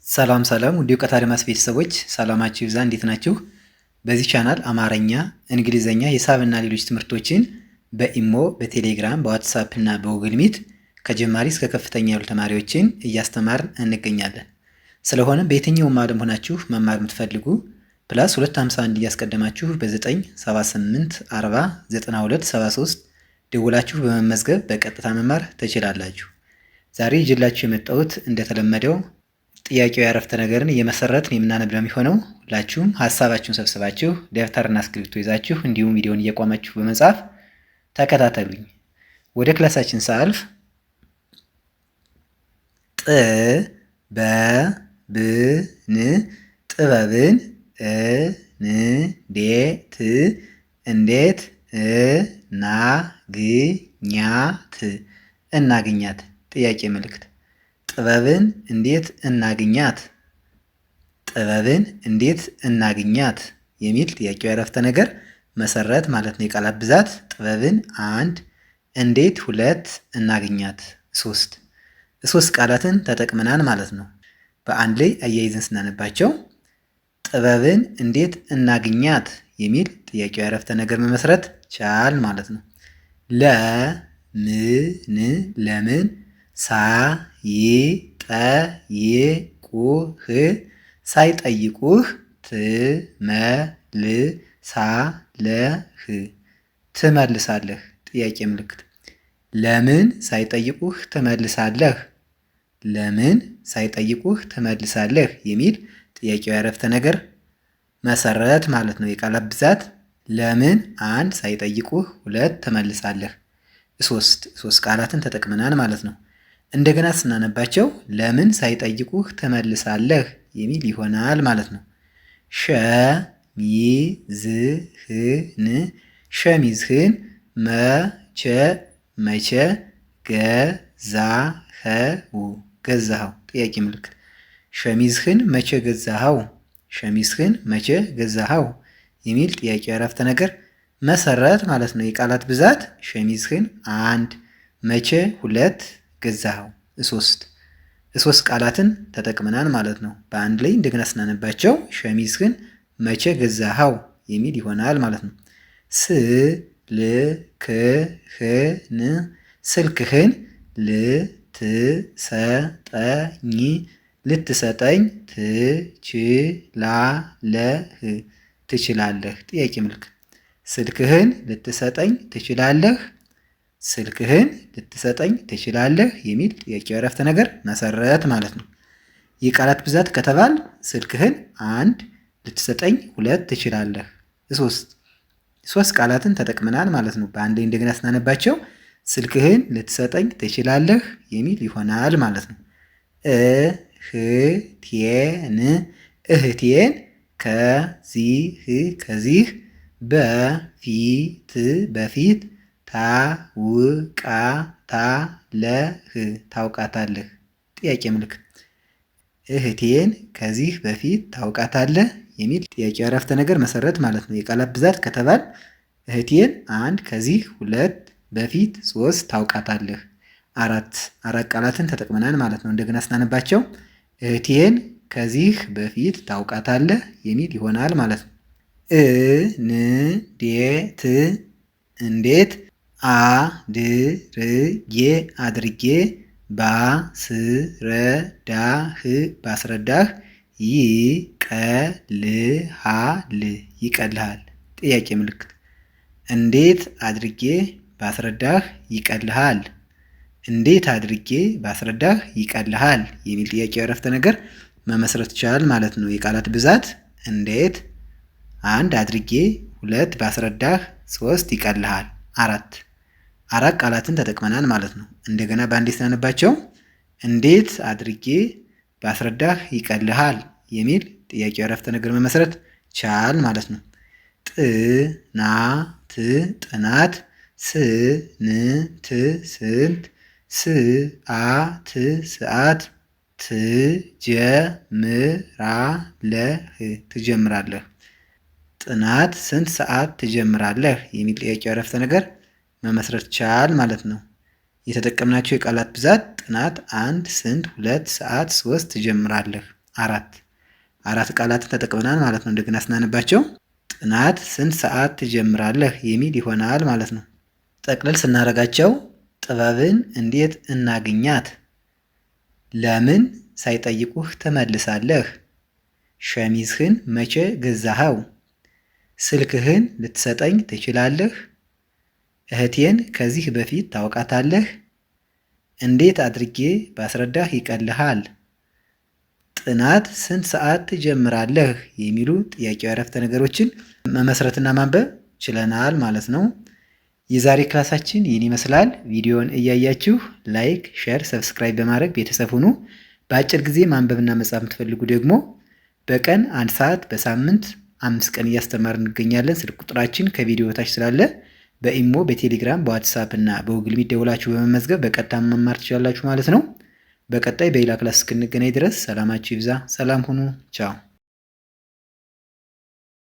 ሰላም ሰላም ውድ የእውቀት አድማስ ቤተሰቦች ሰላማችሁ ይብዛ። እንዴት ናችሁ? በዚህ ቻናል አማርኛ፣ እንግሊዘኛ፣ ሂሳብና ሌሎች ትምህርቶችን በኢሞ፣ በቴሌግራም፣ በዋትሳፕ እና በጉግል ሚት ከጀማሪ እስከ ከፍተኛ ያሉ ተማሪዎችን እያስተማርን እንገኛለን። ስለሆነም በየትኛውም ዓለም ሆናችሁ መማር የምትፈልጉ ፕላስ 251 እያስቀደማችሁ በ978 40 92 73 ደውላችሁ በመመዝገብ በቀጥታ መማር ትችላላችሁ። ዛሬ ይዤላችሁ የመጣሁት እንደተለመደው ጥያቄው የአረፍተ ነገርን እየመሰረትን የምናነብ ነው የሚሆነው። ሁላችሁም ሀሳባችሁን ሰብስባችሁ ደብተርና እስክሪብቶ ይዛችሁ እንዲሁም ቪዲዮውን እየቆማችሁ በመጻፍ ተከታተሉኝ። ወደ ክላሳችን ሳልፍ ጥበብን እንዴት እናግኛት? ጥያቄ ምልክት ጥበብን እንዴት እናግኛት? ጥበብን እንዴት እናግኛት የሚል ጥያቄው ያረፍተ ነገር መሰረት ማለት ነው። የቃላት ብዛት ጥበብን 1፣ እንዴት 2፣ እናግኛት 3። ሶስት ቃላትን ተጠቅመናል ማለት ነው። በአንድ ላይ አያይዘን ስናነባቸው ጥበብን እንዴት እናግኛት የሚል ጥያቄው ያረፍተ ነገር መመስረት ቻል ማለት ነው። ለምን ሳይጠይቁህ ትመልሳለህ። ጥያቄ ምልክት ለምን ሳይጠይቁህ ትመልሳለህ? ለምን ሳይጠይቁህ ትመልሳለህ የሚል ጥያቄው ያረፍተ ነገር መሰረት ማለት ነው። የቃላት ብዛት ለምን 1፣ ሳይጠይቁህ 2፣ ትመልሳለህ 3 ቃላትን ተጠቅመናል ማለት ነው። እንደገና ስናነባቸው ለምን ሳይጠይቁህ ትመልሳለህ የሚል ይሆናል ማለት ነው። ሸሚዝህን መቼ ገዛኸው? ጥያቄ ምልክት ሸሚዝህን መቼ ገዛኸው? ሸሚዝህን መቼ ገዛኸው የሚል ጥያቄ አረፍተ ነገር መሰረት ማለት ነው። የቃላት ብዛት ሸሚዝህን 1፣ መቼ 2፣ ገዛኸው 3 ቃላትን ተጠቅመናል ማለት ነው። በአንድ ላይ እንደገና ስናነባቸው ሸሚዝህን መቼ ገዛኸው የሚል ይሆናል ማለት ነው። ስልክህን ልትሰጠኝ ትችላለህ? ጥያቄ ምልክት ስልክህን ልትሰጠኝ ትችላለህ? ስልክህን ልትሰጠኝ ትችላለህ የሚል ጥያቄው አረፍተ ነገር መሰረት ማለት ነው። የቃላት ብዛት ከተባል ስልክህን 1፣ ልትሰጠኝ 2፣ ትችላለህ 3 ቃላትን ተጠቅመናል ማለት ነው። በአንድ ላይ እንደገና ስናነባቸው ስልክህን ልትሰጠኝ ትችላለህ የሚል ይሆናል ማለት ነው። እህቴን ከዚህ በፊት ታውቃታለህ? ጥያቄ ምልክት እህቴን ከዚህ በፊት ታውቃታለህ የሚል ጥያቄ አረፍተ ነገር መሰረት ማለት ነው። የቃላት ብዛት ከተባል እህቴን 1፣ ከዚህ 2፣ በፊት 3፣ ታውቃታለህ 4 ቃላትን ተጠቅመናል ማለት ነው። እንደገና ስናነባቸው እህቴን ከዚህ በፊት ታውቃታለህ የሚል ይሆናል ማለት ነው። እንዴት አድርጌ ባስረዳህ ይቀልሃል? ጥያቄ ምልክት እንዴት አድርጌ ባስረዳህ ይቀልሃል? እንዴት አድርጌ ባስረዳህ ይቀልሃል የሚል ጥያቄ አረፍተ ነገር መመስረት ይቻላል ማለት ነው። የቃላት ብዛት እንዴት 1፣ አድርጌ 2፣ ባስረዳህ 3፣ ይቀልሃል 4 ቃላትን ተጠቅመናል ማለት ነው። እንደገና በአንዴ ስናነባቸው እንዴት አድርጌ ባስረዳህ ይቀልሃል የሚል ጥያቄ አረፍተ ነገር መመስረት ቻል ማለት ነው። ጥናት ስንት ሰዓት ትጀምራለህ? ጥናት ስንት ሰዓት ትጀምራለህ የሚል ጥያቄ አረፍተ ነገር መመስረት ቻል ማለት ነው። የተጠቀምናቸው የቃላት ብዛት ጥናት 1፣ ስንት 2፣ ሰዓት 3፣ ትጀምራለህ አራት ቃላትን ተጠቅመናል ማለት ነው። እንደገና ስናነባቸው ጥናት ስንት ሰዓት ትጀምራለህ የሚል ይሆናል ማለት ነው። ጠቅለል ስናደርጋቸው ጥበብን እንዴት እናግኛት? ለምን ሳይጠይቁህ ትመልሳለህ? ሸሚዝህን መቼ ገዛኸው? ስልክህን ልትሰጠኝ ትችላለህ? እህቴን ከዚህ በፊት ታውቃታለህ? እንዴት አድርጌ ባስረዳህ ይቀልሃል? ጥናት ስንት ሰዓት ትጀምራለህ? የሚሉ ጥያቄያዊ አረፍተ ነገሮችን መመስረትና ማንበብ ችለናል ማለት ነው። የዛሬ ክላሳችን ይህን ይመስላል። ቪዲዮውን እያያችሁ ላይክ፣ ሼር፣ ሰብስክራይብ በማድረግ ቤተሰብ ሁኑ። በአጭር ጊዜ ማንበብና መጻፍ የምትፈልጉ ደግሞ በቀን 1 ሰዓት በሳምንት 5 ቀን እያስተማር እንገኛለን። ስልክ ቁጥራችን ከቪዲዮ በታች ስላለ በኢሞ፣ በቴሌግራም፣ በዋትሳፕ እና በጉግል ሚት ደውላችሁ በመመዝገብ በቀጥታ መማር ትችላላችሁ ማለት ነው። በቀጣይ በሌላ ክላስ እስክንገናኝ ድረስ ሰላማችሁ ይብዛ። ሰላም ሁኑ። ቻው